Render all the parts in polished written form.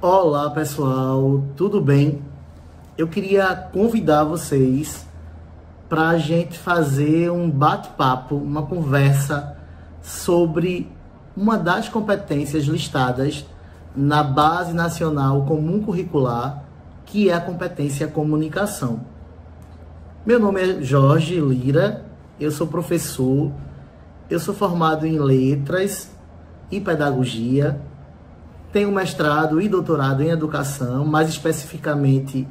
Olá pessoal, tudo bem? Eu queria convidar vocês para a gente fazer um bate-papo, uma conversa sobre uma das competências listadas na Base Nacional Comum Curricular, que é a competência comunicação. Meu nome é Jorge Lira, eu sou professor, eu sou formado em letras e pedagogia, tenho mestrado e doutorado em educação, mais especificamente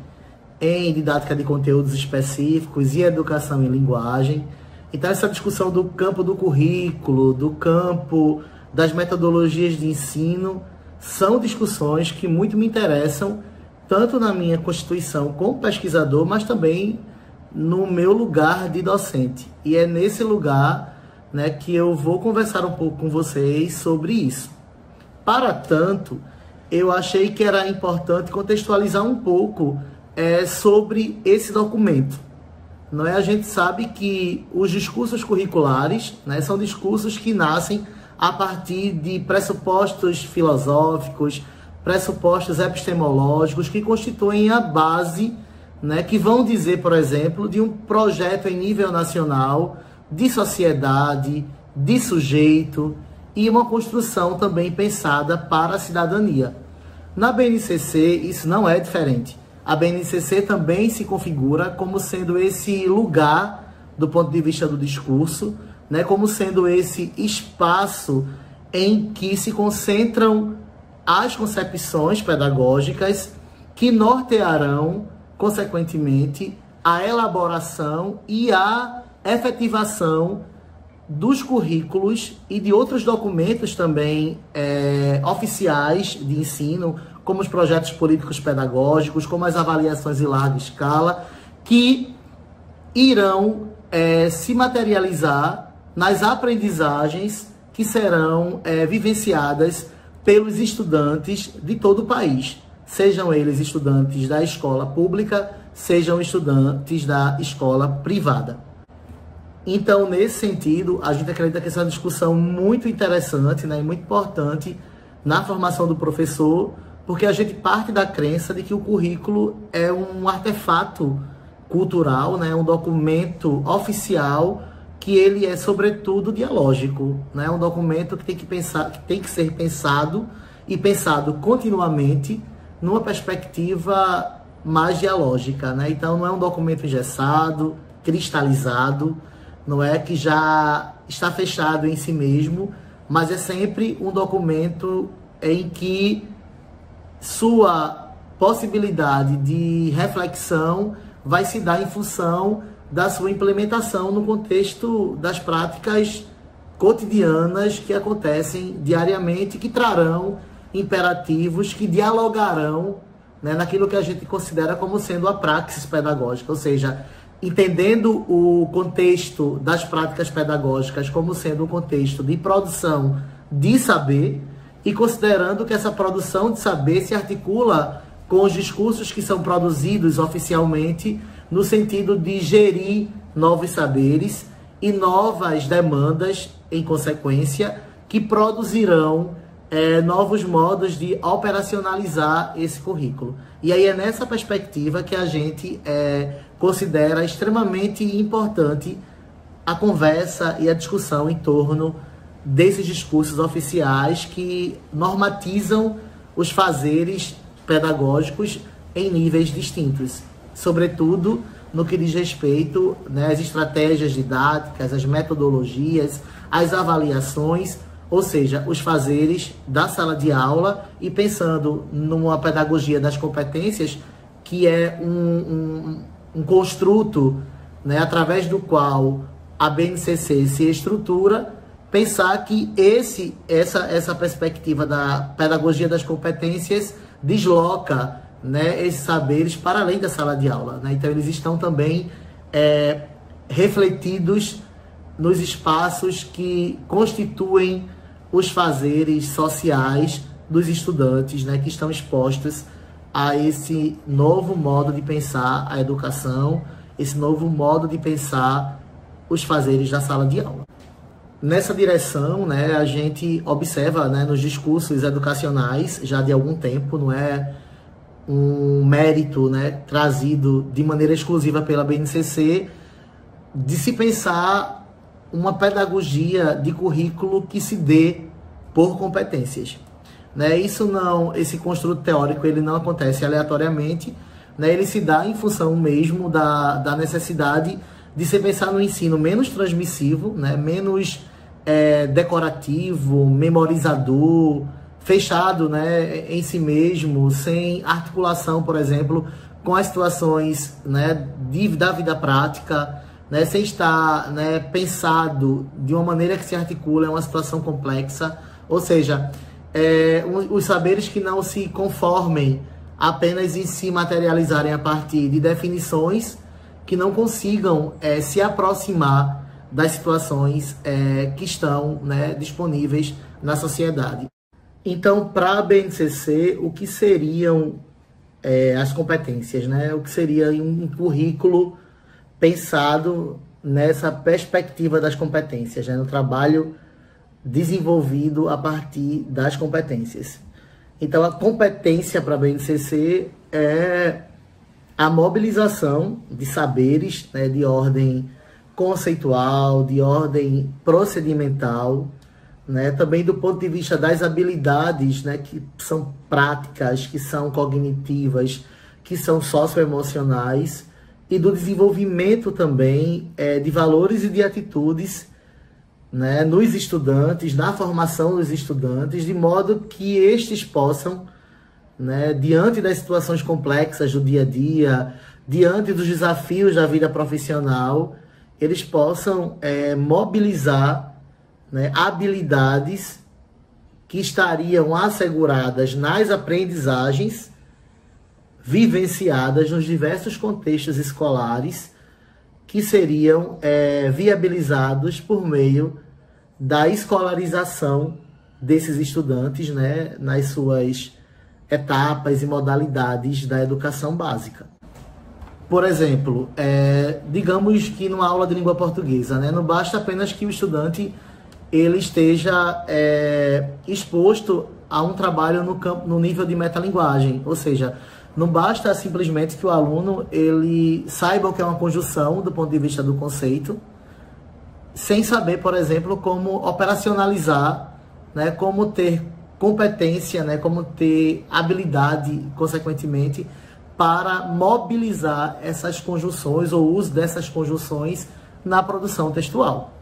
em didática de conteúdos específicos e educação em linguagem. Então essa discussão do campo do currículo, do campo das metodologias de ensino, são discussões que muito me interessam, tanto na minha constituição como pesquisador, mas também no meu lugar de docente. E é nesse lugar, né, que eu vou conversar um pouco com vocês sobre isso. Para tanto, eu achei que era importante contextualizar um pouco sobre esse documento. Não é? A gente sabe que os discursos curriculares, né, são discursos que nascem a partir de pressupostos filosóficos, pressupostos epistemológicos que constituem a base, né, que vão dizer, por exemplo, de um projeto em nível nacional de sociedade, de sujeito, e uma construção também pensada para a cidadania. Na BNCC, isso não é diferente. A BNCC também se configura como sendo esse lugar, do ponto de vista do discurso, né, como sendo esse espaço em que se concentram as concepções pedagógicas que nortearão, consequentemente, a elaboração e a efetivação dos currículos e de outros documentos também oficiais de ensino, como os projetos políticos pedagógicos, como as avaliações em larga escala, que irão se materializar nas aprendizagens que serão vivenciadas pelos estudantes de todo o país, sejam eles estudantes da escola pública, sejam estudantes da escola privada. Então, nesse sentido, a gente acredita que essa é uma discussão muito interessante, né, e muito importante na formação do professor, porque a gente parte da crença de que o currículo é um artefato cultural, né, um documento oficial, que ele é, sobretudo, dialógico, né, um documento que tem que ser pensado e pensado continuamente numa perspectiva mais dialógica, né? Então, não é um documento engessado, cristalizado, não é que já está fechado em si mesmo, mas é sempre um documento em que sua possibilidade de reflexão vai se dar em função da sua implementação no contexto das práticas cotidianas que acontecem diariamente, que trarão imperativos, que dialogarão, né, naquilo que a gente considera como sendo a praxis pedagógica, ou seja, entendendo o contexto das práticas pedagógicas como sendo um contexto de produção de saber e considerando que essa produção de saber se articula com os discursos que são produzidos oficialmente no sentido de gerir novos saberes e novas demandas, em consequência, que produzirão novos modos de operacionalizar esse currículo. E aí é nessa perspectiva que a gente considera extremamente importante a conversa e a discussão em torno desses discursos oficiais que normatizam os fazeres pedagógicos em níveis distintos, sobretudo no que diz respeito, né, às estratégias didáticas, às metodologias, às avaliações, ou seja, os fazeres da sala de aula, e pensando numa pedagogia das competências, que é um construto, né, através do qual a BNCC se estrutura, pensar que essa perspectiva da pedagogia das competências desloca, né, esses saberes para além da sala de aula, né? Então eles estão também refletidos nos espaços que constituem os fazeres sociais dos estudantes, né, que estão expostos a esse novo modo de pensar a educação, esse novo modo de pensar os fazeres da sala de aula. nessa direção, né, a gente observa, né, nos discursos educacionais já de algum tempo, não é um mérito, né, trazido de maneira exclusiva pela BNCC, de se pensar uma pedagogia de currículo que se dê por competências, né? Esse construto teórico ele não acontece aleatoriamente, né? Ele se dá em função mesmo da necessidade de se pensar no ensino menos transmissivo, né? Menos decorativo, memorizador, fechado, né, em si mesmo, sem articulação, por exemplo, com as situações, né, da vida prática, né, sem estar, né, pensado de uma maneira que se articula em uma situação complexa, ou seja, os saberes que não se conformem apenas em se materializarem a partir de definições que não consigam se aproximar das situações que estão, né, disponíveis na sociedade. Então, para a BNCC, o que seriam as competências, né? O que seria um currículo pensado nessa perspectiva das competências, né? No trabalho desenvolvido a partir das competências. Então, a competência para a BNCC é a mobilização de saberes, né, de ordem conceitual, de ordem procedimental, né, também do ponto de vista das habilidades, né, que são práticas, que são cognitivas, que são socioemocionais, e do desenvolvimento também de valores e de atitudes, né, nos estudantes, na formação dos estudantes, de modo que estes possam, né, diante das situações complexas do dia a dia, diante dos desafios da vida profissional, eles possam mobilizar, né, habilidades que estariam asseguradas nas aprendizagens vivenciadas nos diversos contextos escolares, que seriam viabilizados por meio da escolarização desses estudantes, né, nas suas etapas e modalidades da educação básica. Por exemplo, digamos que numa aula de língua portuguesa, né, não basta apenas que o estudante ele esteja exposto a um trabalho no nível de metalinguagem, ou seja, não basta simplesmente que o aluno ele saiba o que é uma conjunção do ponto de vista do conceito, sem saber, por exemplo, como operacionalizar, né, como ter competência, né, como ter habilidade, consequentemente, para mobilizar essas conjunções ou uso dessas conjunções na produção textual.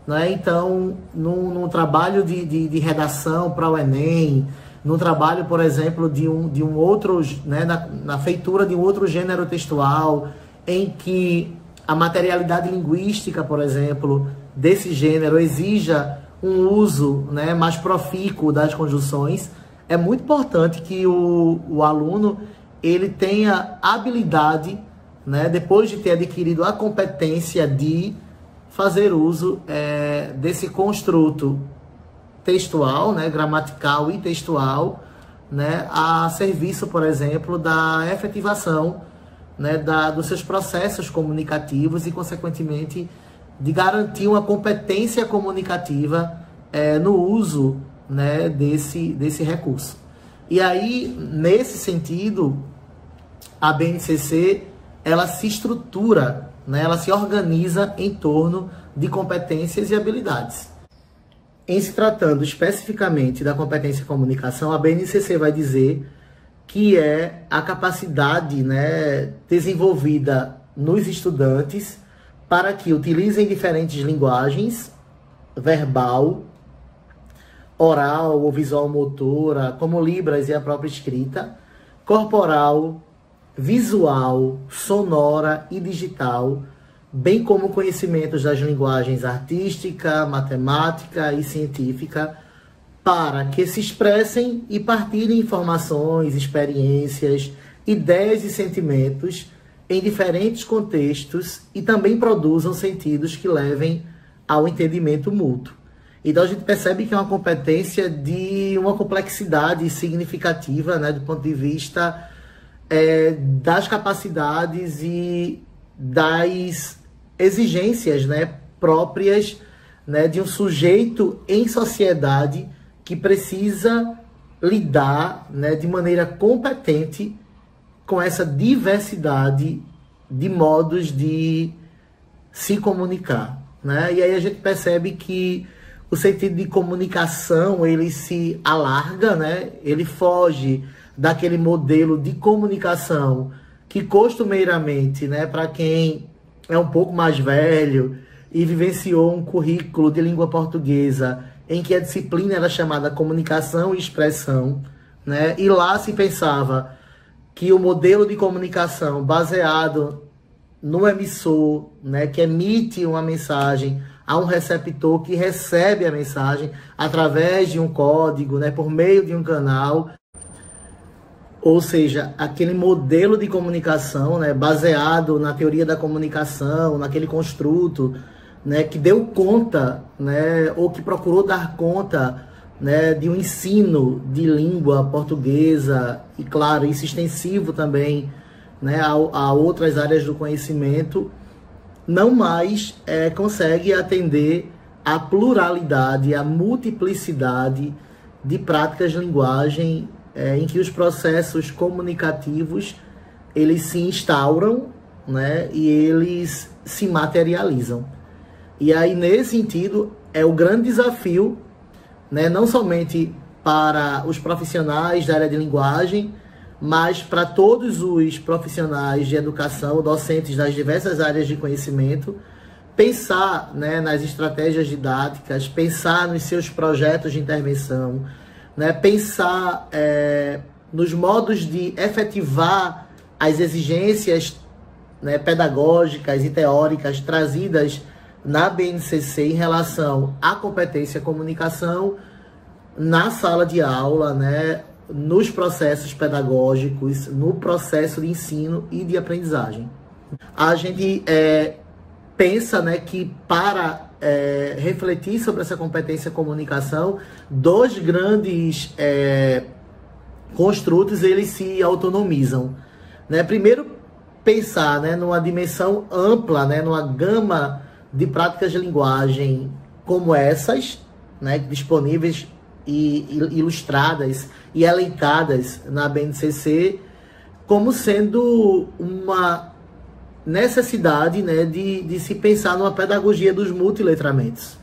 Né? Então, num trabalho de redação para o Enem, no trabalho, por exemplo, de um outro, né, na feitura de um outro gênero textual, em que a materialidade linguística, por exemplo, desse gênero exija um uso, né, mais profícuo das conjunções, é muito importante que o aluno ele tenha habilidade, né, depois de ter adquirido a competência de fazer uso desse construto textual, né, gramatical e textual, né, a serviço, por exemplo, da efetivação, né, dos seus processos comunicativos e, consequentemente, de garantir uma competência comunicativa no uso, né, desse recurso. E aí, nesse sentido, a BNCC ela se estrutura, né, ela se organiza em torno de competências e habilidades. Em se tratando especificamente da competência comunicação, a BNCC vai dizer que é a capacidade, né, desenvolvida nos estudantes para que utilizem diferentes linguagens, verbal, oral ou visual motora, como Libras e a própria escrita, corporal, visual, sonora e digital, bem como conhecimentos das linguagens artística, matemática e científica, para que se expressem e partilhem informações, experiências, ideias e sentimentos em diferentes contextos e também produzam sentidos que levem ao entendimento mútuo. Então a gente percebe que é uma competência de uma complexidade significativa, né, do ponto de vista das capacidades e das exigências, né, próprias né, de um sujeito em sociedade que precisa lidar, né, de maneira competente com essa diversidade de modos de se comunicar, né? E aí a gente percebe que o sentido de comunicação, ele se alarga, né? Ele foge daquele modelo de comunicação que costumeiramente, né, para quem é um pouco mais velho e vivenciou um currículo de língua portuguesa em que a disciplina era chamada comunicação e expressão, né? E lá se pensava que o modelo de comunicação baseado no emissor, né, que emite uma mensagem a um receptor que recebe a mensagem através de um código, né, por meio de um canal, ou seja, aquele modelo de comunicação, né, baseado na teoria da comunicação, naquele construto, né, que deu conta, né, ou que procurou dar conta, né, de um ensino de língua portuguesa, e claro, isso extensivo também, né, a outras áreas do conhecimento, não mais consegue atender à pluralidade, à multiplicidade de práticas de linguagem em que os processos comunicativos eles se instauram, né, e eles se materializam. E aí, nesse sentido, é o grande desafio, né, não somente para os profissionais da área de linguagem, mas para todos os profissionais de educação, docentes das diversas áreas de conhecimento, pensar, né, nas estratégias didáticas, pensar nos seus projetos de intervenção, né, pensar nos modos de efetivar as exigências, né, pedagógicas e teóricas trazidas na BNCC em relação à competência comunicação na sala de aula, né, nos processos pedagógicos, no processo de ensino e de aprendizagem. A gente pensa, né, que para refletir sobre essa competência comunicação, dois grandes construtos eles se autonomizam, né? Primeiro, pensar, né, numa dimensão ampla, né, numa gama de práticas de linguagem como essas, né, disponíveis e ilustradas e elencadas na BNCC, como sendo uma necessidade, né, de se pensar numa pedagogia dos multiletramentos,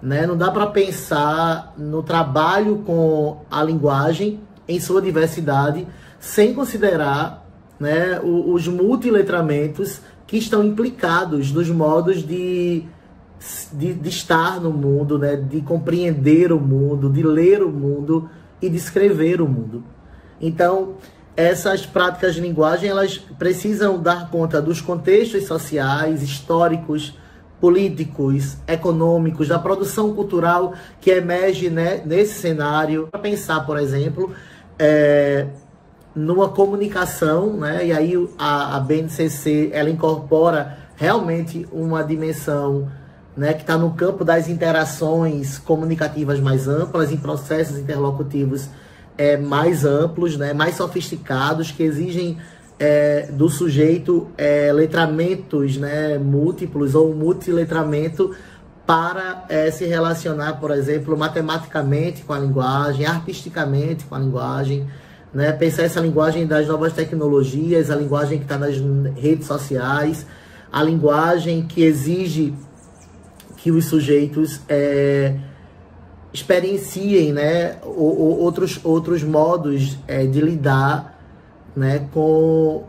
né? Não dá para pensar no trabalho com a linguagem em sua diversidade sem considerar, né, os multiletramentos que estão implicados nos modos de estar no mundo, né, de compreender o mundo, de ler o mundo e de escrever o mundo. Então, essas práticas de linguagem, elas precisam dar conta dos contextos sociais, históricos, políticos, econômicos, da produção cultural que emerge, né, nesse cenário. Para pensar, por exemplo, numa comunicação, né, e aí a BNCC ela incorpora realmente uma dimensão, né, que está no campo das interações comunicativas mais amplas, em processos interlocutivos mais amplos, né, mais sofisticados, que exigem do sujeito letramentos, né, múltiplos ou multiletramento para se relacionar, por exemplo, matematicamente com a linguagem, artisticamente com a linguagem, né, pensar essa linguagem das novas tecnologias, a linguagem que está nas redes sociais, a linguagem que exige que os sujeitos experienciem, né, outros modos de lidar, né, com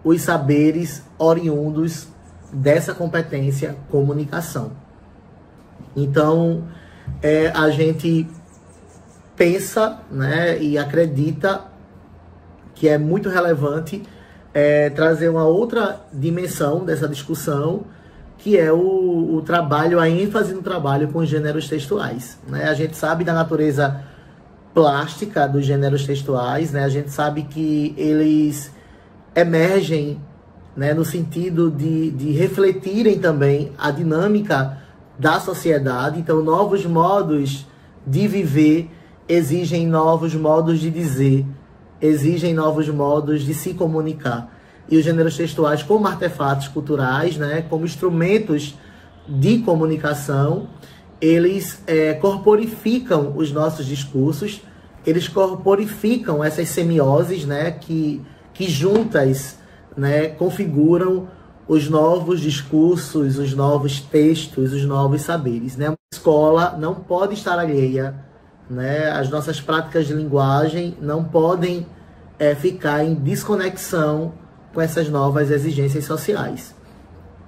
os saberes oriundos dessa competência comunicação. Então, a gente pensa, né, e acredita que é muito relevante trazer uma outra dimensão dessa discussão, que é o trabalho, a ênfase no trabalho com gêneros textuais, né? A gente sabe da natureza plástica dos gêneros textuais, né? A gente sabe que eles emergem, né, no sentido de refletirem também a dinâmica da sociedade. Então, novos modos de viver exigem novos modos de dizer, exigem novos modos de se comunicar. E os gêneros textuais como artefatos culturais, né, como instrumentos de comunicação, eles corporificam os nossos discursos, eles corporificam essas semioses, né, que juntas, né, configuram os novos discursos, os novos textos, os novos saberes, né? A escola não pode estar alheia, né? As nossas práticas de linguagem não podem ficar em desconexão com essas novas exigências sociais.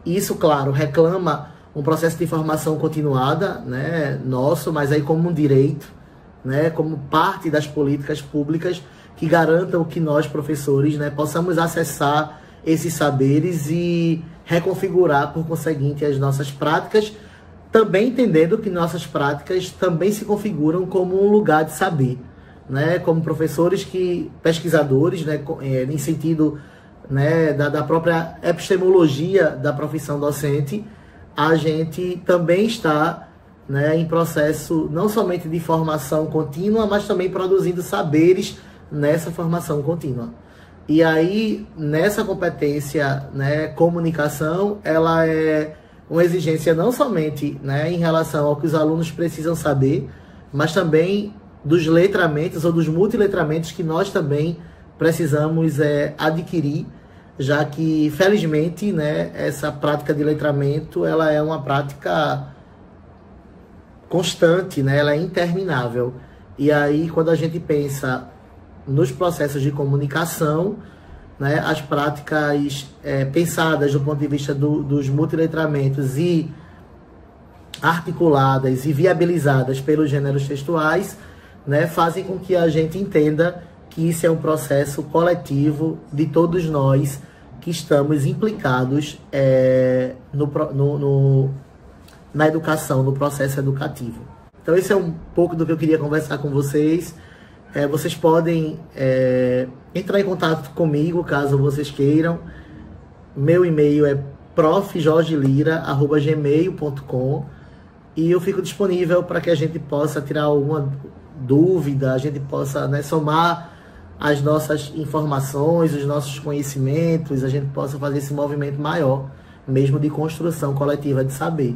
Isso, claro, reclama um processo de formação continuada, né, nosso, mas aí como um direito, né, como parte das políticas públicas que garantam que nós, professores, né, possamos acessar esses saberes e reconfigurar, por conseguinte, as nossas práticas, também entendendo que nossas práticas também se configuram como um lugar de saber, né, como professores pesquisadores, né, em sentido, né, da própria epistemologia da profissão docente, a gente também está, né, em processo não somente de formação contínua, mas também produzindo saberes nessa formação contínua. E aí, nessa competência, né, comunicação, ela é uma exigência não somente, né, em relação ao que os alunos precisam saber, mas também dos letramentos ou dos multiletramentos que nós também precisamos adquirir, já que, felizmente, né, essa prática de letramento, ela é uma prática constante, né, ela é interminável. E aí, quando a gente pensa nos processos de comunicação, né, as práticas pensadas do ponto de vista dos multiletramentos e articuladas e viabilizadas pelos gêneros textuais, né, fazem com que a gente entenda que isso é um processo coletivo de todos nós que estamos implicados na educação, no processo educativo. Então esse é um pouco do que eu queria conversar com vocês. Vocês podem entrar em contato comigo, caso vocês queiram. Meu e-mail é profjorgelira@gmail.com e eu fico disponível para que a gente possa tirar alguma dúvida, a gente possa, né, somar as nossas informações, os nossos conhecimentos, a gente possa fazer esse movimento maior, mesmo de construção coletiva de saber.